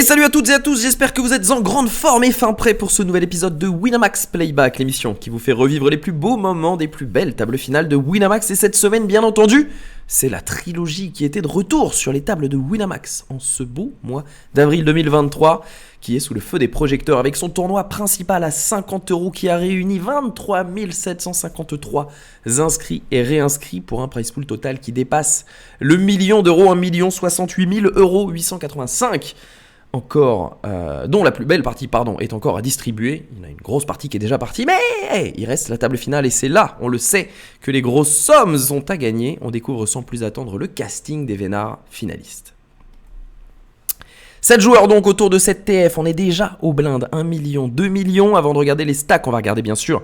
Et salut à toutes et à tous, j'espère que vous êtes en grande forme et fin prêts pour ce nouvel épisode de Winamax Playback, l'émission qui vous fait revivre les plus beaux moments des plus belles tables finales de Winamax. Et cette semaine, bien entendu, c'est la trilogie qui était de retour sur les tables de Winamax en ce beau mois d'avril 2023, qui est sous le feu des projecteurs avec son tournoi principal à 50€ qui a réuni 23 753 inscrits et réinscrits pour un prize pool total qui dépasse le million d'euros, 1 068 000 885. Dont la plus belle partie est encore à distribuer. Il y en a une grosse partie qui est déjà partie, mais il reste la table finale et c'est là, on le sait, que les grosses sommes sont à gagner. On découvre sans plus attendre le casting des vénards finalistes. 7 joueurs donc autour de cette TF, on est déjà au blind 1 million, 2 millions. Avant de regarder les stacks, on va regarder bien sûr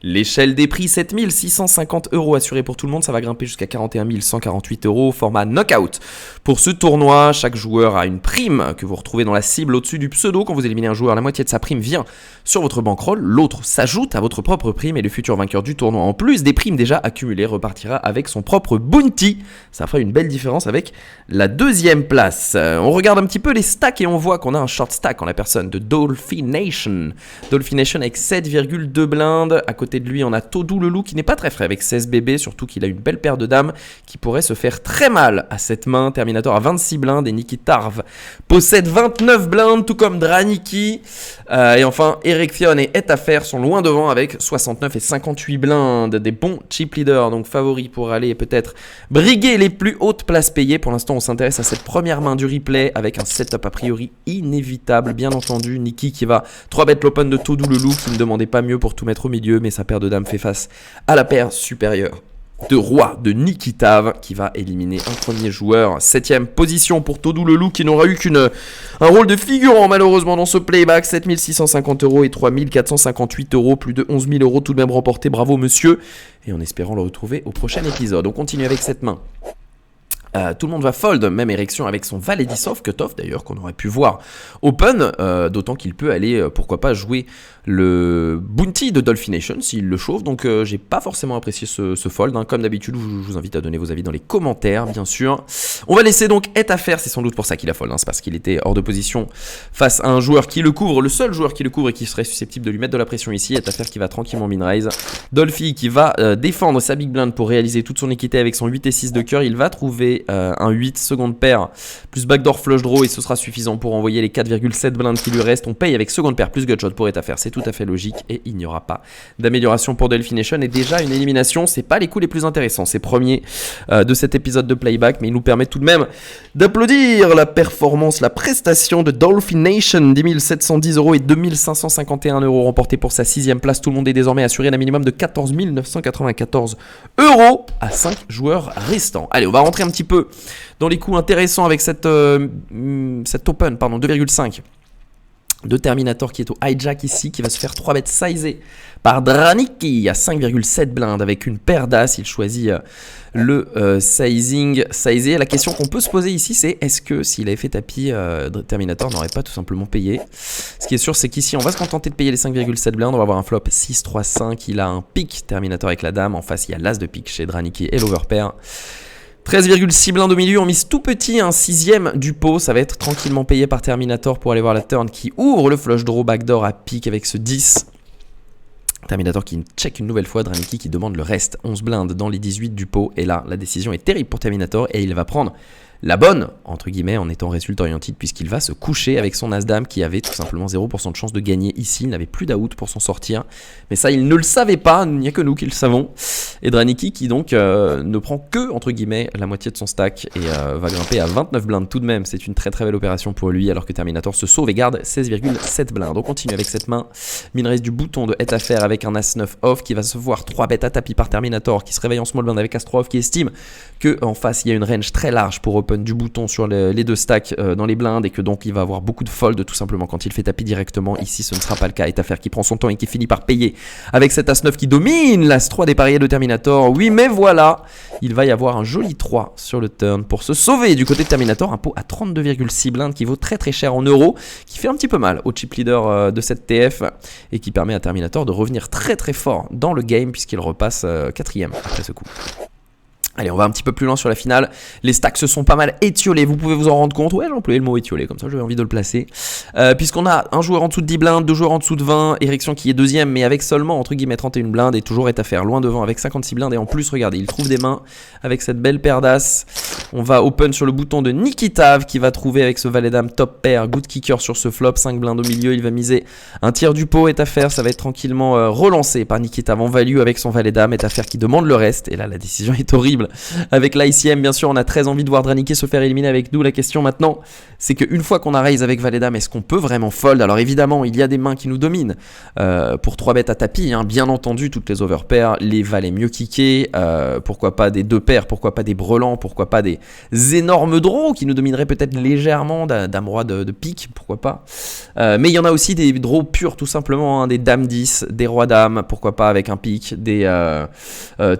l'échelle des prix, 7 650€ assurés pour tout le monde, ça va grimper jusqu'à 41 148€, format knockout. Pour ce tournoi, chaque joueur a une prime que vous retrouvez dans la cible au-dessus du pseudo. Quand vous éliminez un joueur, la moitié de sa prime vient sur votre bankroll, l'autre s'ajoute à votre propre prime et le futur vainqueur du tournoi, en plus des primes déjà accumulées, repartira avec son propre bounty. Ça fera une belle différence avec la deuxième place. On regarde un petit peu les stacks et on voit qu'on a un short stack en la personne de Dolphin Nation. Dolphin Nation avec 7,2 blindes. À côté de lui, on a Todou le loup qui n'est pas très frais avec 16 bébés, surtout qu'il a une belle paire de dames qui pourrait se faire très mal à cette main. Terminator a 26 blindes et Niki Tarv possède 29 blindes, tout comme Draniki. Et enfin, Eric Fion et Etafer sont loin devant avec 69 et 58 blindes. Des bons chip leaders, donc favoris pour aller peut-être briguer les plus hautes places payées. Pour l'instant, on s'intéresse à cette première main du replay avec un setup a priori inévitable, bien entendu. Niki qui va 3-bet l'open de Todou le loup qui ne demandait pas mieux pour tout mettre au milieu, mais sa paire de dames fait face à la paire supérieure de roi de Niki Tav qui va éliminer un premier joueur. 7ème position pour Todou le loup qui n'aura eu un rôle de figurant malheureusement dans ce playback. 7 650€ et 3 458€, plus de 11 000€ tout de même remporté. Bravo monsieur, et en espérant le retrouver au prochain épisode. On continue avec cette main. Tout le monde va fold, même érection avec son Valedisov, cut-off d'ailleurs, qu'on aurait pu voir open, d'autant qu'il peut aller, pourquoi pas, jouer le bounty de Dolphin Nation s'il le chauffe. Donc j'ai pas forcément apprécié ce fold, hein. Comme d'habitude, je vous invite à donner vos avis dans les commentaires, bien sûr. On va laisser donc Etafer, c'est sans doute pour ça qu'il a fold, hein. C'est parce qu'il était hors de position face à un joueur qui le couvre, le seul joueur qui le couvre et qui serait susceptible de lui mettre de la pression ici. Etafer qui va tranquillement min-raise. Dolphy qui va défendre sa big blind pour réaliser toute son équité avec son 8 et 6 de cœur. Il va trouver un 8 seconde paire plus backdoor flush draw et ce sera suffisant pour envoyer les 4,7 blindes qui lui restent. On paye avec seconde paire plus gutshot pour Etafer, c'est tout à fait logique et il n'y aura pas d'amélioration pour Dolphin Nation. Et déjà une élimination, c'est pas les coups les plus intéressants, c'est premier de cet épisode de playback, mais il nous permet tout de même d'applaudir la performance, la prestation de Dolphin Nation. 10 710€ et 2 551€ remportés pour sa 6ème place. Tout le monde est désormais assuré d'un minimum de 14 994€ à 5 joueurs restants. Allez, on va rentrer un petit peu dans les coups intéressants avec cette open, 2,5 de Terminator qui est au hijack ici, qui va se faire 3 bêtes sizées par Draniki à 5,7 blindes avec une paire d'as. Il choisit le sizing sizé. La question qu'on peut se poser ici, c'est est-ce que s'il avait fait tapis, Terminator n'aurait pas tout simplement payé. Ce qui est sûr, c'est qu'ici on va se contenter de payer les 5,7 blindes. On va avoir un flop 6, 3, 5. Il a un pic Terminator avec la dame. En face, il y a l'as de pique chez Draniki et l'overpair. 13,6 blindes au milieu, on mise tout petit, un 6ème du pot, ça va être tranquillement payé par Terminator pour aller voir la turn qui ouvre le flush draw backdoor à pique avec ce 10. Terminator qui check une nouvelle fois, Draniki qui demande le reste, 11 blindes dans les 18 du pot, et là la décision est terrible pour Terminator et il va prendre la bonne, entre guillemets, en étant résultat oriented, puisqu'il va se coucher avec son As-Dame qui avait tout simplement 0% de chance de gagner ici. Il n'avait plus d'out pour s'en sortir. Mais ça, il ne le savait pas. Il n'y a que nous qui le savons. Et Draniki qui donc ne prend que, entre guillemets, la moitié de son stack et va grimper à 29 blindes tout de même. C'est une très très belle opération pour lui, alors que Terminator se sauve et garde 16,7 blindes. On continue avec cette main. Min-raise du bouton de Etafer avec un As-9 off qui va se voir 3 bêtes à tapis par Terminator qui se réveille en small blind avec As-3 off qui estime qu'en face, il y a une range très large pour open du bouton sur les deux stacks dans les blindes et que donc il va avoir beaucoup de fold tout simplement quand il fait tapis directement. Ici ce ne sera pas le cas. Etafer qui prend son temps et qui finit par payer avec cet As-9 qui domine l'As-3 dépareillé de Terminator. Oui mais voilà, il va y avoir un joli 3 sur le turn pour se sauver du côté de Terminator. Un pot à 32,6 blindes qui vaut très très cher en euros, qui fait un petit peu mal au chip leader de cette TF et qui permet à Terminator de revenir très très fort dans le game puisqu'il repasse 4ème après ce coup. Allez, on va un petit peu plus loin sur la finale. Les stacks se sont pas mal étiolés, vous pouvez vous en rendre compte. Ouais, j'ai employé le mot étiolé, comme ça j'avais envie de le placer. Puisqu'on a un joueur en dessous de 10 blindes, deux joueurs en dessous de 20, Ericsson qui est deuxième, mais avec seulement, entre guillemets, 31 blindes, et toujours est à faire loin devant avec 56 blindes. Et en plus, regardez, il trouve des mains avec cette belle paire d'as. On va open sur le bouton de Nikitav, qui va trouver avec ce valet dame top pair, good kicker sur ce flop, 5 blindes au milieu, il va miser un tiers du pot, est à faire, ça va être tranquillement relancé par Nikitav en value avec son valet dame, est à faire qui demande le reste. Et là, la décision est horrible. Avec l'ICM, bien sûr, on a très envie de voir Draniquet se faire éliminer avec nous. La question maintenant, c'est qu'une fois qu'on a raise avec valet dame, est-ce qu'on peut vraiment fold? Alors évidemment, il y a des mains qui nous dominent. Pour 3 bêtes à tapis, hein, bien entendu, toutes les overpairs, les valets mieux kickés, pourquoi pas des 2 paires, pourquoi pas des brelans, pourquoi pas des énormes draws qui nous domineraient peut-être légèrement, dame roi de pique, pourquoi pas. Mais il y en a aussi des draws purs, tout simplement, hein, des dames 10, des rois dames, pourquoi pas avec un pique, des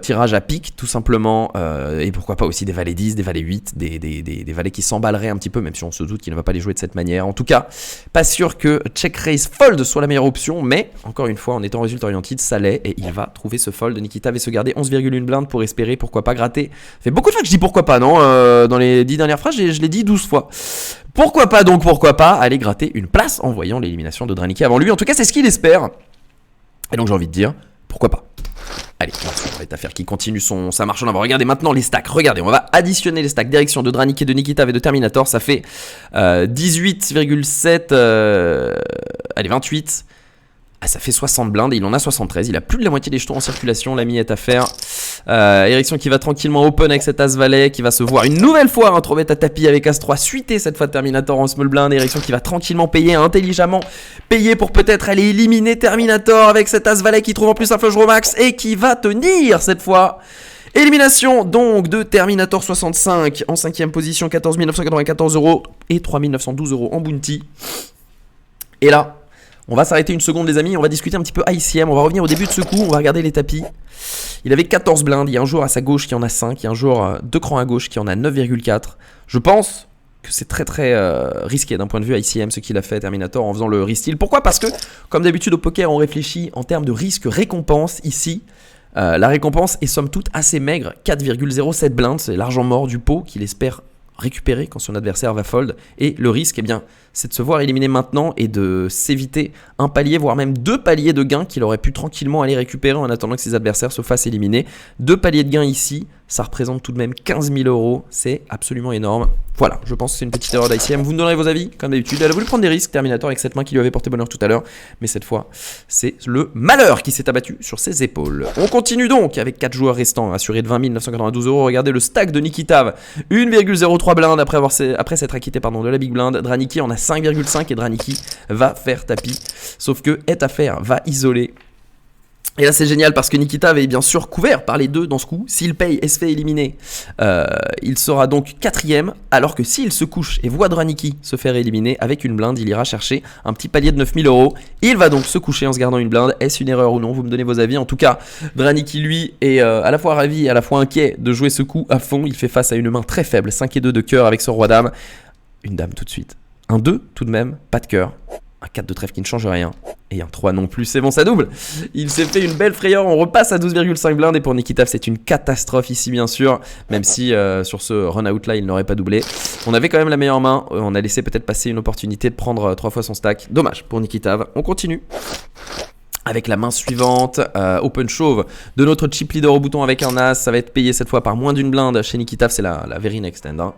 tirages à pique, tout simplement. Et pourquoi pas aussi des valets 10, des valets 8, des valets qui s'emballeraient un petit peu, même si on se doute qu'il ne va pas les jouer de cette manière. En tout cas, pas sûr que check raise fold soit la meilleure option, mais encore une fois, en étant résultat oriented, ça l'est, et il va trouver ce fold. Nikitav va se garder 11,1 blindes pour espérer, pourquoi pas gratter. Ça fait beaucoup de fois que je dis pourquoi pas, non? Dans les 10 dernières phrases, je l'ai dit 12 fois. Pourquoi pas donc, pourquoi pas aller gratter une place en voyant l'élimination de Draniquet avant lui. En tout cas, c'est ce qu'il espère. Et donc j'ai envie de dire, pourquoi pas? Allez, on va faire qui continue sa marche en avant. Regardez maintenant les stacks. Regardez, on va additionner les stacks. Direction de Draniquet, de Nikitav et de Terminator. Ça fait 18,7. Allez, 28. Ah, ça fait 60 blindes et il en a 73. Il a plus de la moitié des jetons en circulation. L'ami est à faire. Ericsson qui va tranquillement open avec cet As-Valet, qui va se voir une nouvelle fois un trop bête à tapis avec As-3 suité cette fois de Terminator en small blind. Ericsson qui va tranquillement payer, intelligemment payer pour peut-être aller éliminer Terminator avec cet As-Valet qui trouve en plus un flush draw max et qui va tenir cette fois. Élimination donc de Terminator 65 en 5ème position, 14 994 € et 3 912 € en bounty. Et là, on va s'arrêter une seconde les amis, on va discuter un petit peu ICM, on va revenir au début de ce coup, on va regarder les tapis. Il avait 14 blindes, il y a un joueur à sa gauche qui en a 5, il y a un joueur 2 crans à gauche qui en a 9,4. Je pense que c'est très risqué d'un point de vue ICM ce qu'il a fait Terminator en faisant le re-steal. Pourquoi? Parce que comme d'habitude au poker on réfléchit en termes de risque-récompense ici. La récompense est somme toute assez maigre, 4,07 blindes, c'est l'argent mort du pot qu'il espère récupérer quand son adversaire va fold. Et le risque, eh bien, c'est de se voir éliminer maintenant et de s'éviter un palier, voire même 2 paliers de gains qu'il aurait pu tranquillement aller récupérer en attendant que ses adversaires se fassent éliminer. 2 paliers de gains ici, ça représente tout de même 15 000 €, c'est absolument énorme. Voilà, je pense que c'est une petite erreur d'ICM. Vous me donnerez vos avis, comme d'habitude. Elle a voulu prendre des risques, Terminator, avec cette main qui lui avait porté bonheur tout à l'heure. Mais cette fois, c'est le malheur qui s'est abattu sur ses épaules. On continue donc avec 4 joueurs restants, assurés de 20 992 €. Regardez le stack de Nikitav, 1,03 blind après s'être acquitté de la big blind. Draniquet en a 5,5 et Draniquet va faire tapis. Sauf que est à faire va isoler. Et là c'est génial parce que Nikitav est bien sûr couvert par les deux dans ce coup. S'il paye et se fait éliminer, il sera donc 4ème. Alors que s'il se couche et voit Draniquet se faire éliminer avec une blinde, il ira chercher un petit palier de 9 000 €. Il va donc se coucher en se gardant une blinde. Est-ce une erreur ou non? Vous me donnez vos avis. En tout cas, Draniquet lui est à la fois ravi et à la fois inquiet de jouer ce coup à fond. Il fait face à une main très faible, 5 et 2 de cœur avec ce roi dame. Une dame tout de suite. Un 2 tout de même, pas de cœur. Un 4 de trèfle qui ne change rien. Et un 3 non plus, c'est bon, ça double. Il s'est fait une belle frayeur, on repasse à 12,5 blindes. Et pour Nikitav, c'est une catastrophe ici, bien sûr. Même si sur ce run-out là, il n'aurait pas doublé. On avait quand même la meilleure main. On a laissé peut-être passer une opportunité de prendre 3 fois son stack. Dommage pour Nikitav. On continue avec la main suivante, open chauve de notre chip leader au bouton avec un as. Ça va être payé cette fois par moins d'une blinde. Chez Nikitav, c'est la very next end. Hein.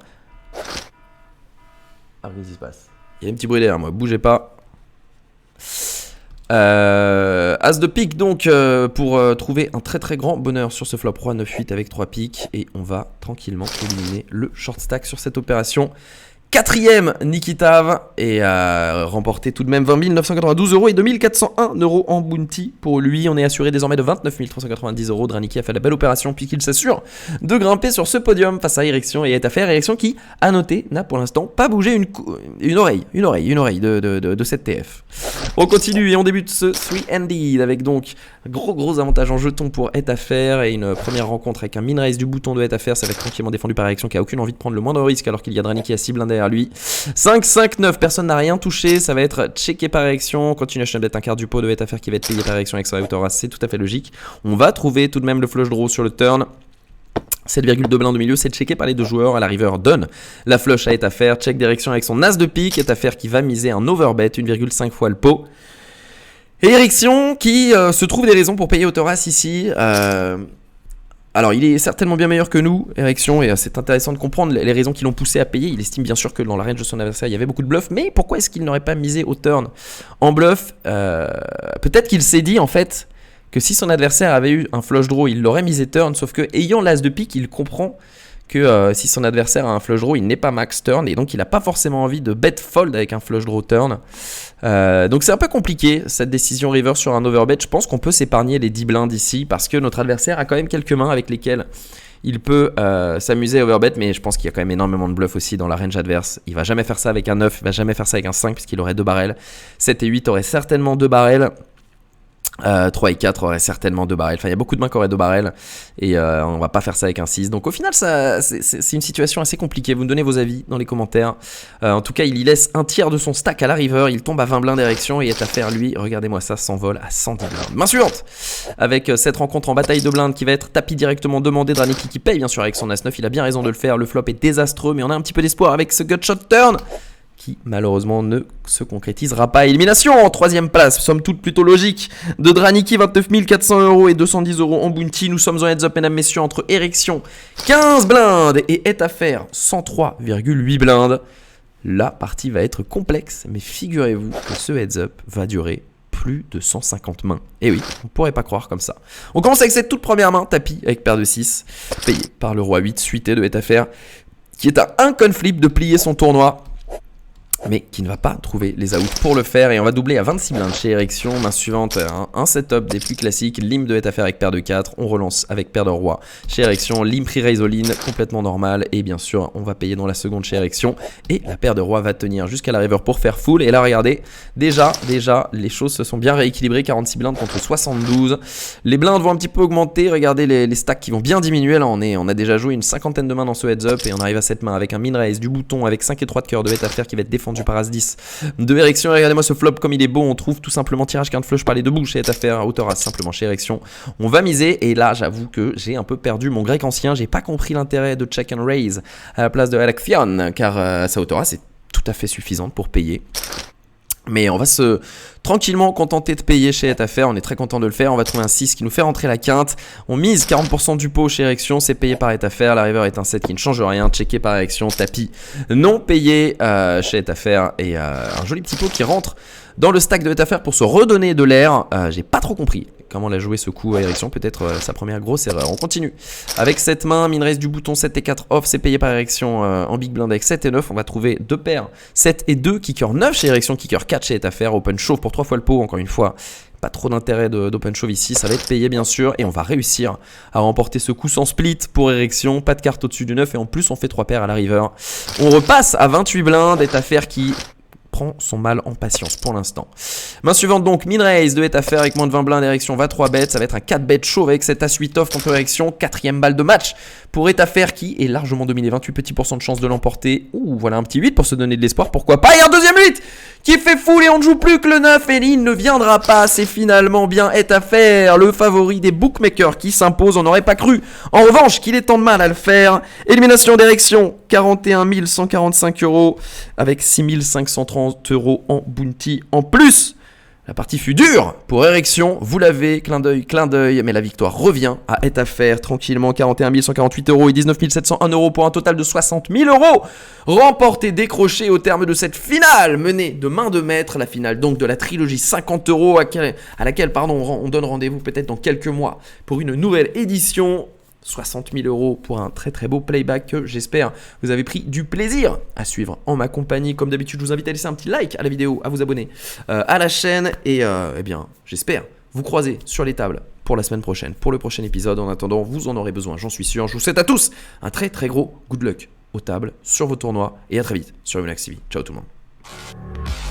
Ah, qu'est-ce qui se passe? Il y a un petit bruit derrière moi, bougez pas. As de pique donc pour trouver un très grand bonheur sur ce flop roi 9-8 avec 3 piques. Et on va tranquillement éliminer le short stack sur cette opération. 4ème Nikitav et remporté tout de même 20 992 € et 2 401 € en bounty. Pour lui, on est assuré désormais de 29 390 €. Draniquet a fait la belle opération puisqu'il s'assure de grimper sur ce podium face à Ericsson et est à faire. Ericsson qui, à noter, n'a pour l'instant pas bougé une oreille de cette TF. On continue et on débute ce 3-handed avec donc gros avantage en jetons pour est à faire et une première rencontre avec un min raise du bouton de est à faire. Ça va être tranquillement défendu par Ericsson qui a aucune envie de prendre le moindre risque alors qu'il y a Draniquet à 6 blindes derrière lui. 5-5-9, personne n'a rien touché, ça va être checké par Ericsson. Continuation d'être un quart du pot de est à faire qui va être payé par Ericsson avec son outer as, c'est tout à fait logique. On va trouver tout de même le flush draw sur le turn. 7,2 blindes au milieu, c'est checké par les deux joueurs. À la river, donne la flush à Etafer, check direction avec son as de pique. Etafer qui va miser un overbet, 1,5 fois le pot. Et Eriksson qui se trouve des raisons pour payer Autoras ici. Alors, il est certainement bien meilleur que nous, Eriksson, et c'est intéressant de comprendre les raisons qui l'ont poussé à payer. Il estime bien sûr que dans la range de son adversaire, il y avait beaucoup de bluff, mais pourquoi est-ce qu'il n'aurait pas misé au turn en bluff? Peut-être qu'il s'est dit en fait que si son adversaire avait eu un flush draw, il l'aurait misé turn, sauf que ayant l'as de pique, il comprend que si son adversaire a un flush draw, il n'est pas max turn, et donc il n'a pas forcément envie de bet fold avec un flush draw turn. Donc c'est un peu compliqué cette décision river sur un overbet. Je pense qu'on peut s'épargner les 10 blindes ici parce que notre adversaire a quand même quelques mains avec lesquelles il peut s'amuser à overbet, mais je pense qu'il y a quand même énormément de bluff aussi dans la range adverse. Il va jamais faire ça avec un 9, il va jamais faire ça avec un 5 puisqu'il aurait 2 barrels. 7 et 8 auraient certainement 2 barrels. 3 et 4 auraient certainement 2 barrels. Enfin, il y a beaucoup de mains qui auraient 2 barrels. Et on va pas faire ça avec un 6. Donc au final, c'est une situation assez compliquée. Vous me donnez vos avis dans les commentaires. En tout cas, il y laisse un tiers de son stack à la river. Il tombe à 20 blindes d'érection. Et Etafer, lui, regardez-moi ça, s'envole à 110 blindes. Main suivante. Avec cette rencontre en bataille de blindes qui va être tapis directement demandé. Draniki qui paye bien sûr avec son As-9. Il a bien raison de le faire. Le flop est désastreux. Mais on a un petit peu d'espoir avec ce gutshot turn qui malheureusement ne se concrétisera pas. Élimination en 3ème place, somme toute plutôt logique, de Draniki, 29 400 € et 210 € en bounty. Nous sommes en heads up, mesdames, messieurs, entre Eriksson, 15 blindes, et Etafer, 103,8 blindes. La partie va être complexe, mais figurez-vous que ce heads up va durer plus de 150 mains. Et oui, on pourrait pas croire comme ça. On commence avec cette toute première main, tapis avec paire de 6, payé par le roi 8, suité de Etafer, qui est à un conflip de plier son tournoi, mais qui ne va pas trouver les outs pour le faire. Et on va doubler à 26 blindes chez Eriksson. Main suivante, un setup des plus classiques. Limp de Etafer avec paire de 4. On relance avec paire de roi chez Eriksson. Limp pre-raise all-in, complètement normal. Et bien sûr, on va payer dans la seconde chez Eriksson. Et la paire de roi va tenir jusqu'à la river pour faire full. Et là, regardez, déjà, les choses se sont bien rééquilibrées. 46 blindes contre 72. Les blindes vont un petit peu augmenter. Regardez les stacks qui vont bien diminuer. Là, on a déjà joué une cinquantaine de mains dans ce heads up. Et on arrive à cette main avec un min raise, du bouton, avec 5 et 3 de cœur de Etafer qui va être défendu par As-10 de Eriksson. Regardez-moi ce flop comme il est beau. On trouve tout simplement tirage quinte flush par les deux bouts chez Etafer, hauteur As simplement chez Eriksson. On va miser et là j'avoue que j'ai un peu perdu mon grec ancien. J'ai pas compris l'intérêt de check and raise à la place de Alexion car sa hauteur As est tout à fait suffisante pour payer. Mais on va se tranquillement contenter de payer chez Etafer, on est très content de le faire. On va trouver un 6 qui nous fait rentrer la quinte. On mise 40% du pot chez Eriksson, c'est payé par Etafer. La river est un 7 qui ne change rien, checké par Eriksson, tapis non payé chez Etafer. Et un joli petit pot qui rentre dans le stack de Etafer pour se redonner de l'air. J'ai pas trop compris comment l'a joué ce coup à Eriksson, peut-être sa première grosse erreur. On continue avec cette main, min raise du bouton 7 et 4 off, c'est payé par Eriksson en big blind avec 7 et 9. On va trouver deux paires 7 et 2, kicker 9 chez Eriksson, kicker 4 chez Etafer, open chauve pour 3 fois le pot, encore une fois. Pas trop d'intérêt d'open chauve ici, ça va être payé bien sûr et on va réussir à remporter ce coup sans split pour Eriksson. Pas de carte au-dessus du 9 et en plus on fait 3 paires à la river. On repasse à 28 blindes, Etafer qui prend son mal en patience pour l'instant. Main suivante donc, min raise de Etafer avec moins de 20 blindes, Eriksson va 3 bêtes, ça va être un 4 bet chauve avec cet As-8 off contre Eriksson, 4ème balle de match pour Etafer qui est largement dominé, 28 petits % de chance de l'emporter. Ouh, voilà un petit 8 pour se donner de l'espoir, pourquoi pas, et un deuxième 8 qui fait full et on ne joue plus que le 9 et il ne viendra pas, c'est finalement bien Etafer, le favori des bookmakers qui s'impose, on n'aurait pas cru en revanche qu'il ait tant de mal à le faire. Élimination d'Eriksson, 41 145 € avec 6 530 € en bounty en plus. La partie fut dure pour Eriksson, vous l'avez, clin d'œil, mais la victoire revient à Etafer tranquillement, 41 148 € et 19 701 € pour un total de 60 000 € remporté, décroché au terme de cette finale menée de main de maître, la finale donc de la trilogie 50 € à laquelle on donne rendez-vous peut-être dans quelques mois pour une nouvelle édition. 60 000 € pour un très très beau playback que j'espère vous avez pris du plaisir à suivre en ma compagnie. Comme d'habitude, je vous invite à laisser un petit like à la vidéo, à vous abonner à la chaîne et eh bien j'espère vous croiser sur les tables pour la semaine prochaine, pour le prochain épisode. En attendant, vous en aurez besoin, j'en suis sûr. Je vous souhaite à tous un très très gros good luck aux tables, sur vos tournois et à très vite sur Yonex TV. Ciao tout le monde.